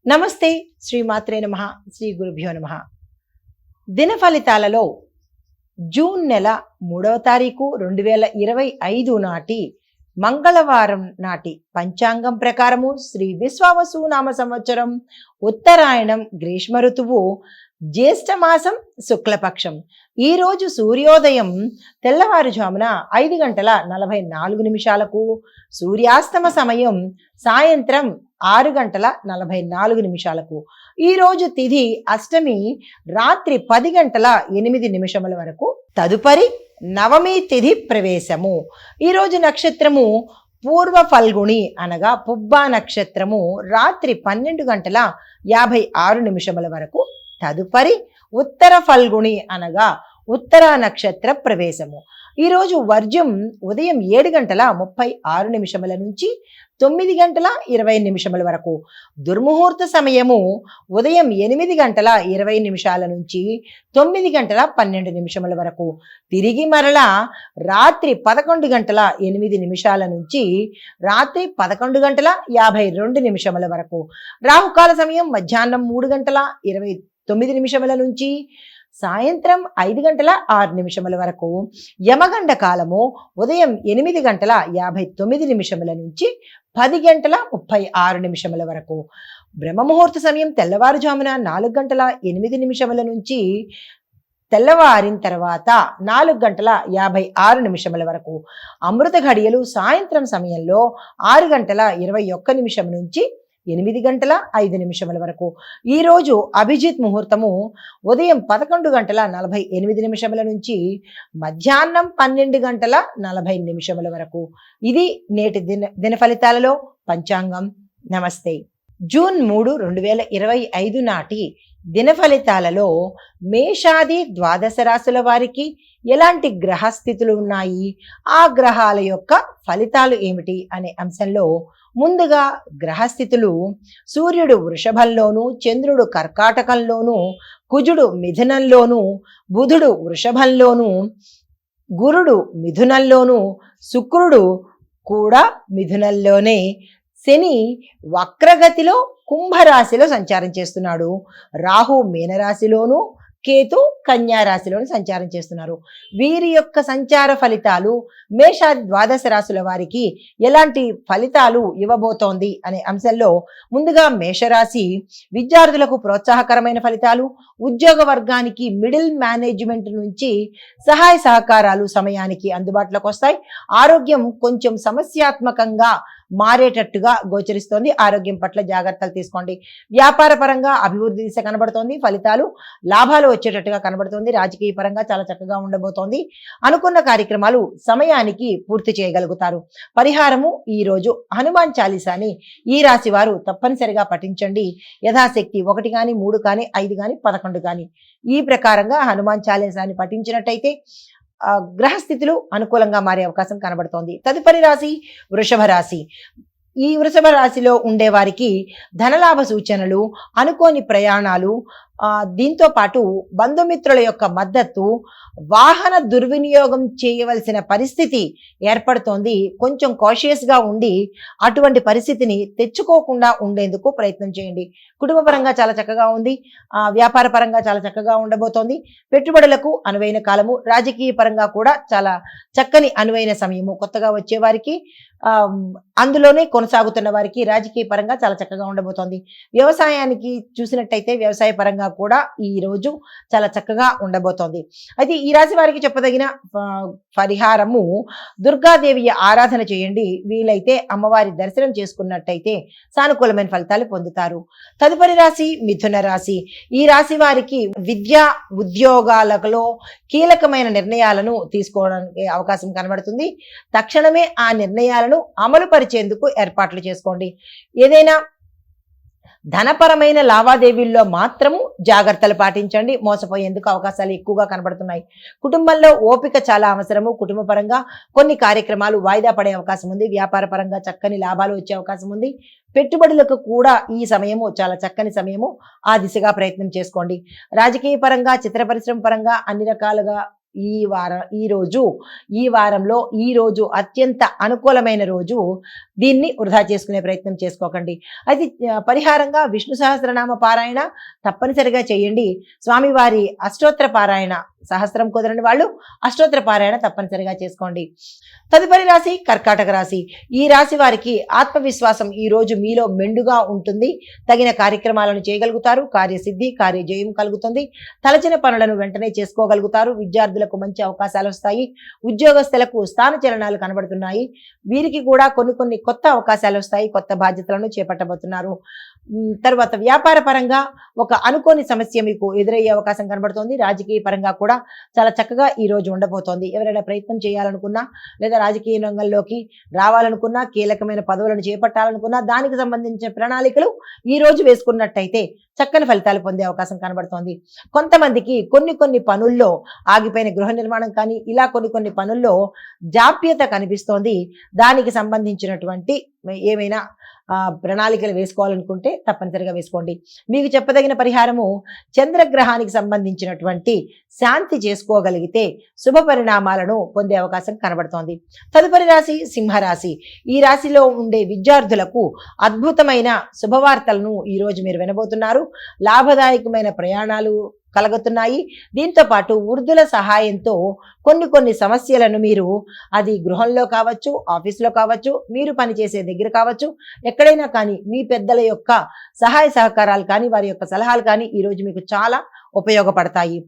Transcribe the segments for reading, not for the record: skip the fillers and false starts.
నమస్తే. శ్రీమాత్రే నమః. శ్రీ గురుభ్యో నమః. దిన ఫలితాలలో జూన్ నెల 3వ తారీఖు 2025 నాటి మంగళవారం నాటి పంచాంగం ప్రకారము శ్రీ విశ్వావసు నామ సంవత్సరం ఉత్తరాయణం గ్రీష్మ ఋతువు జ్యేష్ఠ మాసం శుక్లపక్షం. ఈరోజు సూర్యోదయం తెల్లవారుజామున 5:44 సూర్యాస్తమ సమయం సాయంత్రం 6:44. ఈరోజు తిథి అష్టమి రాత్రి 10:08 వరకు. తదుపరి నవమి తిథి ప్రవేశము. ఈరోజు నక్షత్రము పూర్వ ఫల్గుణి అనగా పుబ్బా నక్షత్రము రాత్రి 12:56 వరకు. తదుపరి ఉత్తర ఫల్గుణి అనగా ఉత్తర నక్షత్ర ప్రవేశము. ఈరోజు వర్జ్యం ఉదయం 7:36 నుంచి 9:20 వరకు. దుర్ముహూర్త సమయము ఉదయం 8:20 నుంచి 9:12 వరకు. తిరిగి మరలా రాత్రి 11:08 నుంచి రాత్రి 11:52 వరకు. రాహుకాల సమయం మధ్యాహ్నం 3:29 నుంచి సాయంత్రం 5:06 వరకు. యమగండ కాలము ఉదయం 8:59 నుంచి 10:36 వరకు. బ్రహ్మముహూర్త సమయం తెల్లవారుజామున 4:08 నుంచి తెల్లవారిన తర్వాత 4:56 వరకు. అమృత ఘడియలు సాయంత్రం సమయంలో 6:21 నుంచి 8:05 వరకు. ఈరోజు అభిజిత్ ముహూర్తము ఉదయం 11:48 నుంచి మధ్యాహ్నం 12:40 వరకు. ఇది నేటి దిన ఫలితాలలో పంచాంగం. నమస్తే. జూన్ 3, 2025 నాటి దిన ఫలితాలలో మేషాది ద్వాదశ రాశుల వారికి ఎలాంటి గ్రహస్థితులు ఉన్నాయి, ఆ గ్రహాల యొక్క ఫలితాలు ఏమిటి అనే అంశంలో ముందుగా గ్రహస్థితులు. సూర్యుడు వృషభంలోను, చంద్రుడు కర్కాటకంలోను, కుజుడు మిథునంలోను, బుధుడు వృషభంలోను, గురుడు మిథునంలోను, శుక్రుడు కూడా మిథునంలోనే, శని వక్రగతిలో కుంభరాశిలో సంచారం చేస్తున్నాడు, రాహు మీనరాశిలోను, కేతు కన్యా రాశిలోను సంచారం చేస్తున్నారు. వీరి యొక్క సంచార ఫలితాలు మేషాది ద్వాదశ రాశుల వారికి ఎలాంటి ఫలితాలు ఇవ్వబోతోంది అనే అంశంలో ముందుగా మేషరాశి విద్యార్థులకు ప్రోత్సాహకరమైన ఫలితాలు, ఉద్యోగ వర్గానికి మిడిల్ మేనేజ్మెంట్ నుంచి సహాయ సహకారాలు సమయానికి అందుబాటులోకి వస్తాయి. ఆరోగ్యం కొంచెం సమస్యాత్మకంగా మారేటట్టుగా గోచరిస్తోంది. ఆరోగ్యం పట్ల జాగ్రత్తలు తీసుకోండి. వ్యాపార పరంగా అభివృద్ధి దిశ కనబడుతోంది. ఫలితాలు లాభాలు వచ్చేటట్టుగా కనబడుతోంది. రాజకీయ పరంగా చాలా చక్కగా ఉండబోతోంది. అనుకున్న కార్యక్రమాలు సమయానికి పూర్తి చేయగలుగుతారు. పరిహారము ఈ రోజు హనుమాన్ చాలీసాని ఈ రాశి వారు తప్పనిసరిగా పఠించండి. యథాశక్తి 1 కానీ 3 కానీ 5 కానీ 11 కానీ ఈ ప్రకారంగా హనుమాన్ చాలీసాని పఠించినట్టయితే గ్రహస్థితులు అనుకూలంగా మారే అవకాశం కనబడుతోంది. తదుపరి రాశి వృషభ రాశి. ఈ వృషభ రాశిలో ఉండే వారికి ధనలాభ సూచనలు, అనుకోని ప్రయాణాలు, దీంతో పాటు బంధుమిత్రుల యొక్క మద్దతు, వాహన దుర్వినియోగం చేయవలసిన పరిస్థితి ఏర్పడుతోంది. కొంచెం కాషియస్గా ఉండి అటువంటి పరిస్థితిని తెచ్చుకోకుండా ఉండేందుకు ప్రయత్నం చేయండి. కుటుంబ పరంగా చాలా చక్కగా ఉంది. వ్యాపార పరంగా చాలా చక్కగా ఉండబోతోంది. పెట్టుబడులకు అనువైన కాలము. రాజకీయ పరంగా కూడా చాలా చక్కని అనువైన సమయము. కొత్తగా వచ్చే వారికి, అందులోనే కొనసాగుతున్న వారికి రాజకీయ పరంగా చాలా చక్కగా ఉండబోతోంది. వ్యవసాయానికి చూసినట్టయితే వ్యవసాయ పరంగా కూడా ఈ రోజు చాలా చక్కగా ఉండబోతోంది. అయితే ఈ రాశి వారికి చెప్పదగిన పరిహారము దుర్గాదేవి ఆరాధన చేయండి. వీలైతే అమ్మవారి దర్శనం చేసుకున్నట్టయితే సానుకూలమైన ఫలితాలు పొందుతారు. తదుపరి రాశి మిథున రాశి. ఈ రాశి వారికి విద్యా ఉద్యోగాలలో కీలకమైన నిర్ణయాలను తీసుకోవడానికి అవకాశం కనబడుతుంది. తక్షణమే ఆ నిర్ణయాలను అమలు పరిచేందుకు ఏర్పాట్లు చేసుకోండి. ఏదైనా ధనపరమైన లావాదేవీల్లో మాత్రము జాగ్రత్తలు పాటించండి. మోసపోయేందుకు అవకాశాలు ఎక్కువగా కనబడుతున్నాయి. కుటుంబంలో ఓపిక చాలా అవసరము. కుటుంబ పరంగా కొన్ని కార్యక్రమాలు వాయిదా పడే అవకాశం ఉంది. వ్యాపార పరంగా చక్కని లాభాలు వచ్చే అవకాశం ఉంది. పెట్టుబడులకు కూడా ఈ సమయము చాలా చక్కని సమయము. ఆ దిశగా ప్రయత్నం చేసుకోండి. రాజకీయ పరంగా, చిత్ర పరిశ్రమ పరంగా అన్ని రకాలుగా ఈ వారంలో ఈ రోజు అత్యంత అనుకూలమైన రోజు. దీన్ని వృధా చేసుకునే ప్రయత్నం చేసుకోకండి. అయితే పరిహారంగా విష్ణు సహస్రనామ పారాయణ తప్పనిసరిగా చేయండి. స్వామివారి అష్టోత్తర పారాయణ, సహస్రం కుదరని వాళ్ళు అష్టోత్తర పారాయణ తప్పనిసరిగా చేసుకోండి. తదుపరి రాశి కర్కాటక రాశి. ఈ రాశి వారికి ఆత్మవిశ్వాసం ఈ రోజు మీలో మెండుగా ఉంటుంది. తగిన కార్యక్రమాలను చేయగలుగుతారు. కార్యసిద్ధి, కార్యజయం కలుగుతుంది. తలచిన పనులను వెంటనే చేసుకోగలుగుతారు. విద్యార్థులకు మంచి అవకాశాలు వస్తాయి. ఉద్యోగస్తులకు స్థాన చలనాలు కనబడుతున్నాయి. వీరికి కూడా కొన్ని కొత్త అవకాశాలు వస్తాయి. కొత్త బాధ్యతలను చేపట్టబోతున్నారు. తర్వాత వ్యాపార పరంగా ఒక అనుకోని సమస్య మీకు ఎదురయ్యే అవకాశం కనబడుతోంది. రాజకీయ పరంగా కూడా చాలా చక్కగా ఈ రోజు ఉండబోతోంది. ఎవరైనా ప్రయత్నం చేయాలనుకున్నా లేదా రాజకీయ రంగంలోకి రావాలనుకున్నా, కీలకమైన పదవులను చేపట్టాలనుకున్నా, దానికి సంబంధించిన ప్రణాళికలు ఈ రోజు వేసుకున్నట్టయితే చక్కని ఫలితాలు పొందే అవకాశం కనబడుతోంది. కొంతమందికి కొన్ని పనుల్లో ఆగిపోయిన గృహ నిర్మాణం కానీ ఇలా కొన్ని పనుల్లో జాప్యత కనిపిస్తోంది. దానికి సంబంధించినటువంటి ఏమైనా ప్రణాళికలు వేసుకోవాలనుకుంటే తప్పనిసరిగా వేసుకోండి. మీకు చెప్పదగిన పరిహారము చంద్రగ్రహానికి సంబంధించినటువంటి శాంతి చేసుకోగలిగితే శుభ పరిణామాలను పొందే అవకాశం కనబడుతోంది. తదుపరి రాశి సింహరాశి. ఈ రాశిలో ఉండే విద్యార్థులకు అద్భుతమైన శుభవార్తలను ఈ రోజు మీరు వినబోతున్నారు. లాభదాయకమైన ప్రయాణాలు కలుగుతున్నాయి. దీంతో పాటు వృద్ధుల సహాయంతో కొన్ని సమస్యలను మీరు అది గృహంలో కావచ్చు, ఆఫీసులో కావచ్చు, మీరు పనిచేసే దగ్గర కావచ్చు, ఎక్కడైనా కానీ మీ పెద్దల యొక్క సహాయ సహకారాలు కానీ వారి యొక్క సలహాలు కానీ ఈరోజు మీకు చాలా ఉపయోగపడతాయి.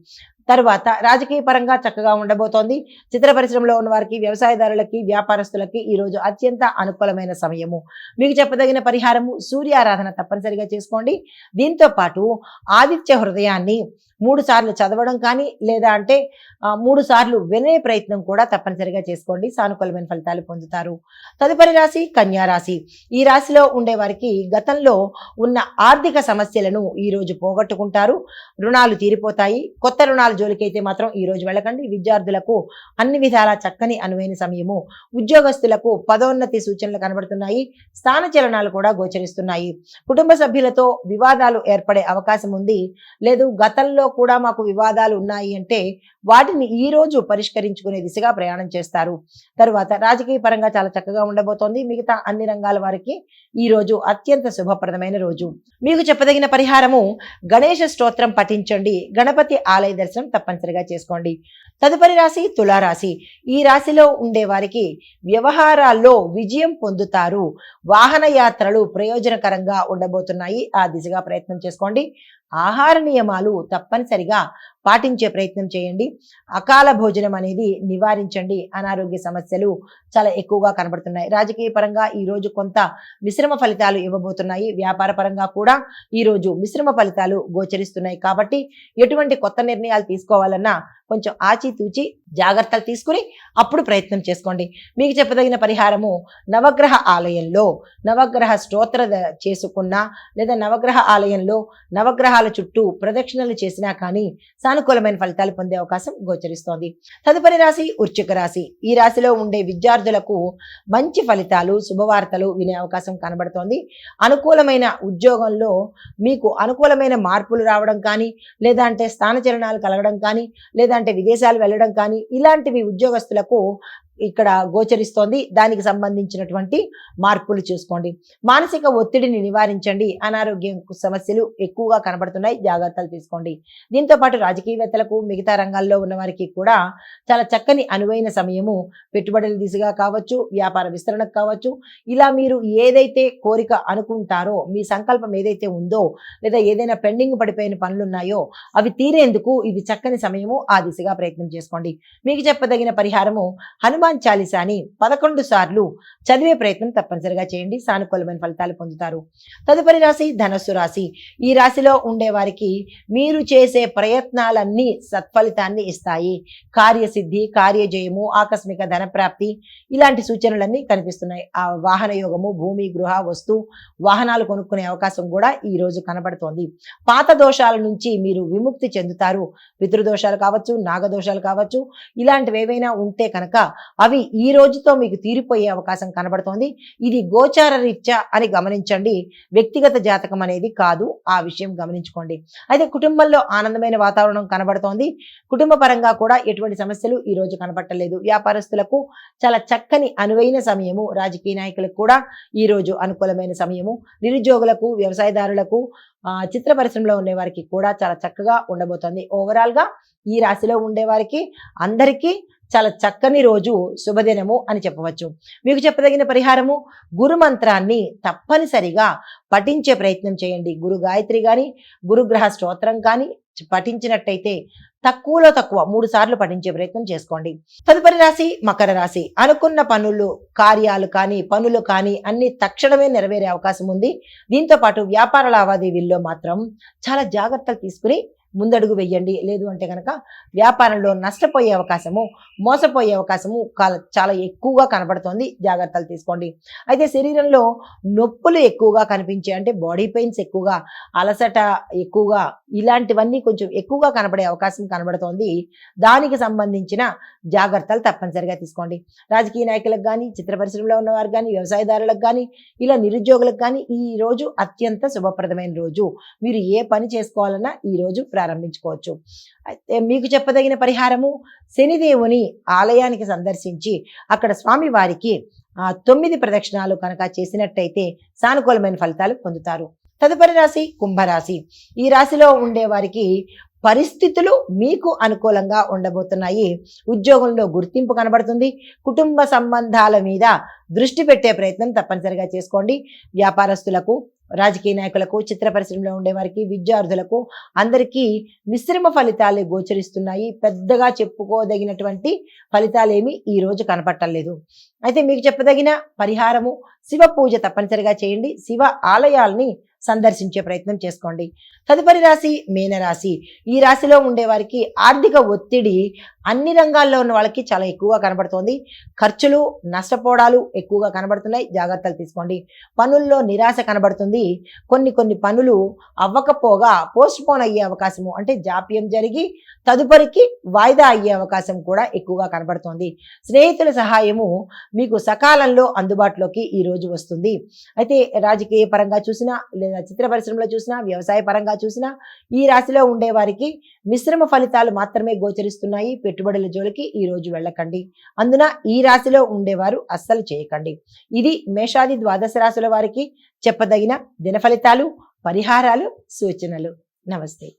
తర్వాత రాజకీయ పరంగా చక్కగా ఉండబోతోంది. చిత్ర పరిశ్రమలో ఉన్న వారికి, వ్యవసాయదారులకి, వ్యాపారస్తులకి ఈరోజు అత్యంత అనుకూలమైన సమయము. మీకు చెప్పదగిన పరిహారము సూర్యారాధన తప్పనిసరిగా చేసుకోండి. దీంతో పాటు ఆదిత్య హృదయాన్ని 3 సార్లు చదవడం కానీ లేదా అంటే 3 సార్లు వినే ప్రయత్నం కూడా తప్పనిసరిగా చేసుకోండి. సానుకూలమైన ఫలితాలు పొందుతారు. తదుపరి రాశి కన్యా రాశి. ఈ రాశిలో ఉండే వారికి గతంలో ఉన్న ఆర్థిక సమస్యలను ఈ రోజు పోగొట్టుకుంటారు. రుణాలు తీరిపోతాయి. కొత్త రుణాల జోలికైతే మాత్రం ఈ రోజు వెళ్ళకండి. విద్యార్థులకు అన్ని విధాలా చక్కని అనువైన సమయము. ఉద్యోగస్తులకు పదోన్నతి సూచనలు కనబడుతున్నాయి. స్థాన చలనాలు కూడా గోచరిస్తున్నాయి. కుటుంబ సభ్యులతో వివాదాలు ఏర్పడే అవకాశం ఉంది. లేదు గతంలో కూడా మాకు వివాదాలు ఉన్నాయి అంటే వాటిని ఈ రోజు పరిష్కరించుకునే దిశగా ప్రయాణం చేస్తారు. తరువాత రాజకీయ పరంగా చాలా చక్కగా ఉండబోతోంది. మిగతా అన్ని రంగాల వారికి ఈ రోజు అత్యంత శుభప్రదమైన రోజు. మీకు చెప్పదగిన పరిహారము గణేష స్తోత్రం పఠించండి. గణపతి ఆలయ దర్శనం తప్పనిసరిగా చేసుకోండి. తదుపరి రాశి తులారాశి. ఈ రాశిలో ఉండే వారికి వ్యవహారాల్లో విజయం పొందుతారు. వాహన యాత్రలు ప్రయోజనకరంగా ఉండబోతున్నాయి. ఆ దిశగా ప్రయత్నం చేసుకోండి. ఆహార నియమాలు తప్పనిసరిగా పాటించే ప్రయత్నం చేయండి. అకాల భోజనం అనేది నివారించండి. అనారోగ్య సమస్యలు చాలా ఎక్కువగా కనబడుతున్నాయి. రాజకీయ పరంగా ఈ రోజు కొంత మిశ్రమ ఫలితాలు ఇవ్వబోతున్నాయి. వ్యాపార పరంగా కూడా ఈ రోజు మిశ్రమ ఫలితాలు గోచరిస్తున్నాయి. కాబట్టి ఎటువంటి కొత్త నిర్ణయాలు తీసుకోవాలన్నా కొంచెం ఆచితూచి జాగ్రత్తలు తీసుకుని అప్పుడు ప్రయత్నం చేసుకోండి. మీకు చెప్పదగిన పరిహారము నవగ్రహ ఆలయంలో నవగ్రహ స్తోత్ర చేసుకున్నా లేదా నవగ్రహ ఆలయంలో నవగ్రహాల చుట్టూ ప్రదక్షిణలు చేసినా కానీ సానుకూలమైన ఫలితాలు పొందే అవకాశం గోచరిస్తోంది. తదుపరి రాశి వృశ్చిక రాశి. ఈ రాశిలో ఉండే విద్యార్థులకు మంచి ఫలితాలు, శుభవార్తలు వినే అవకాశం కనబడుతోంది. అనుకూలమైన ఉద్యోగంలో మీకు అనుకూలమైన మార్పులు రావడం కానీ లేదా అంటే స్థానచలనాలు కలగడం కానీ లేదా అంటే విదేశాలు వెళ్ళడం కానీ ఇలాంటివి ఉద్యోగస్తులకు ఇక్కడ గోచరిస్తోంది. దానికి సంబంధించినటువంటి మార్పులు చూసుకోండి. మానసిక ఒత్తిడిని నివారించండి. అనారోగ్య సమస్యలు ఎక్కువగా కనబడుతున్నాయి. జాగ్రత్తలు తీసుకోండి. దీంతో పాటు రాజకీయవేత్తలకు, మిగతా రంగాల్లో ఉన్న వారికి కూడా చాలా చక్కని అనువైన సమయము. పెట్టుబడుల దిశగా కావచ్చు, వ్యాపార విస్తరణకు కావచ్చు, ఇలా మీరు ఏదైతే కోరిక అనుకుంటారో, మీ సంకల్పం ఏదైతే ఉందో లేదా ఏదైనా పెండింగ్ పడిపోయిన పనులు ఉన్నాయో అవి తీరేందుకు ఇది చక్కని సమయము. ఆ దిశగా ప్రయత్నం చేసుకోండి. మీకు చెప్పదగిన పరిహారము హనుమాన్ చాలీసాని 11 సార్లు చదివే ప్రయత్నం తప్పనిసరిగా చేయండి. సానుకూలమైన ఫలితాలు పొందుతారు. తదుపరి రాశి ధనస్సు రాశి. ఈ రాశిలో ఉండే వారికి మీరు చేసే ప్రయత్నాలన్నీ సత్ఫలితాన్ని ఇస్తాయి. కార్యసిద్ధి, కార్యజయము, ఆకస్మిక ధనప్రాప్తి ఇలాంటి సూచనలన్నీ కనిపిస్తున్నాయి. ఆ వాహన యోగము, భూమి, గృహ, వస్తు, వాహనాలు కొనుక్కునే అవకాశం కూడా ఈ రోజు కనబడుతోంది. పాత దోషాల నుంచి మీరు విముక్తి చెందుతారు. పితృదోషాలు కావచ్చు, నాగదోషాలు కావచ్చు, ఇలాంటివి ఏవైనా ఉంటే కనుక అవి ఈ రోజుతో మీకు తీరిపోయే అవకాశం కనబడుతోంది. ఇది గోచార రీత్యా అని గమనించండి, వ్యక్తిగత జాతకం అనేది కాదు. ఆ విషయం గమనించుకోండి. అయితే కుటుంబంలో ఆనందమైన వాతావరణం కనబడుతోంది. కుటుంబ పరంగా కూడా ఎటువంటి సమస్యలు ఈ రోజు కనబడలేదు. వ్యాపారస్తులకు చాలా చక్కని అనువైన సమయము. రాజకీయ నాయకులకు కూడా ఈ రోజు అనుకూలమైన సమయము. నిరుద్యోగులకు, వ్యవసాయదారులకు, చిత్ర పరిశ్రమలో ఉండే వారికి కూడా చాలా చక్కగా ఉండబోతోంది. ఓవరాల్ గా ఈ రాశిలో ఉండే వారికి అందరికీ చాలా చక్కని రోజు, శుభదినము అని చెప్పవచ్చు. మీకు చెప్పదగిన పరిహారము, గురు మంత్రాన్ని తప్పనిసరిగా పఠించే ప్రయత్నం చేయండి. గురు గాయత్రి కానీ, గురుగ్రహ స్తోత్రం కానీ పఠించినట్టయితే తక్కువలో తక్కువ 3 సార్లు పఠించే ప్రయత్నం చేసుకోండి. తదుపరి రాశి మకర రాశి. అనుకున్న కార్యాలు కానీ, పనులు కానీ అన్ని తక్షణమే నెరవేరే అవకాశం ఉంది. దీంతో పాటు వ్యాపార లావాదేవీల్లో మాత్రం చాలా జాగ్రత్తలు తీసుకుని ముందడుగు వెయ్యండి. లేదు అంటే కనుక వ్యాపారంలో నష్టపోయే అవకాశము, మోసపోయే అవకాశము చాలా ఎక్కువగా కనబడుతోంది. జాగ్రత్తలు తీసుకోండి. అయితే శరీరంలో నొప్పులు ఎక్కువగా కనిపించే, అంటే బాడీ పెయిన్స్ ఎక్కువగా, అలసట ఎక్కువగా, ఇలాంటివన్నీ కొంచెం ఎక్కువగా కనబడే అవకాశం కనబడుతోంది. దానికి సంబంధించిన జాగ్రత్తలు తప్పనిసరిగా తీసుకోండి. రాజకీయ నాయకులకు కానీ, చిత్ర పరిశ్రమలో ఉన్నవారు కానీ, వ్యవసాయదారులకు కానీ, ఇలా నిరుద్యోగులకు కానీ ఈ రోజు అత్యంత శుభప్రదమైన రోజు. మీరు ఏ పని చేసుకోవాలన్నా ఈ రోజు ప్రారంభించుకోవచ్చు. అయితే మీకు చెప్పదగిన పరిహారము, శనిదేవుని ఆలయానికి సందర్శించి అక్కడ స్వామి వారికి 9 ప్రదక్షిణాలు కనుక చేసినట్టయితే సానుకూలమైన ఫలితాలు పొందుతారు. తదుపరి రాశి కుంభరాశి. ఈ రాశిలో ఉండే వారికి పరిస్థితులు మీకు అనుకూలంగా ఉండబోతున్నాయి. ఉద్యోగంలో గుర్తింపు కనబడుతుంది. కుటుంబ సంబంధాల మీద దృష్టి పెట్టే ప్రయత్నం తప్పనిసరిగా చేసుకోండి. వ్యాపారస్తులకు, రాజకీయ నాయకులకు, చిత్ర పరిశ్రమలో ఉండేవారికి, విద్యార్థులకు అందరికీ మిశ్రమ ఫలితాలే గోచరిస్తున్నాయి. పెద్దగా చెప్పుకోదగినటువంటి ఫలితాలేమి ఈ రోజు కనపట్టలేదు. అయితే మీకు చెప్పదగిన పరిహారము, శివ పూజ తప్పనిసరిగా చేయండి. శివ ఆలయాల్ని సందర్శించే ప్రయత్నం చేసుకోండి. తదుపరి రాశి మీనరాశి. ఈ రాశిలో ఉండే వారికి ఆర్థిక ఒత్తిడి అన్ని రంగాల్లో ఉన్న వాళ్ళకి చాలా ఎక్కువగా కనబడుతోంది. ఖర్చులు, నష్టపోవడాలు ఎక్కువగా కనబడుతున్నాయి. జాగ్రత్తలు తీసుకోండి. పనుల్లో నిరాశ కనబడుతుంది. కొన్ని పనులు అవ్వకపోగా పోస్ట్ పోన్ అయ్యే అవకాశము, అంటే జాప్యం జరిగి తదుపరికి వాయిదా అయ్యే అవకాశం కూడా ఎక్కువగా కనబడుతోంది. స్నేహితుల సహాయము మీకు సకాలంలో అందుబాటులోకి ఈ రోజు వస్తుంది. అయితే రాజకీయ పరంగా చూసినా, లేదా చిత్ర పరిశ్రమలో చూసినా, వ్యవసాయ పరంగా చూసినా ఈ రాశిలో ఉండే వారికి మిశ్రమ ఫలితాలు మాత్రమే గోచరిస్తున్నాయి. పెట్టుబడుల జోలికి ఈ రోజు వెళ్ళకండి. అందున ఈ రాశిలో ఉండేవారు అస్సలు చేయకండి. ఇది మేషాది ద్వాదశ రాశుల వారికి చెప్పదగిన దిన ఫలితాలు, పరిహారాలు, సూచనలు. నమస్తే.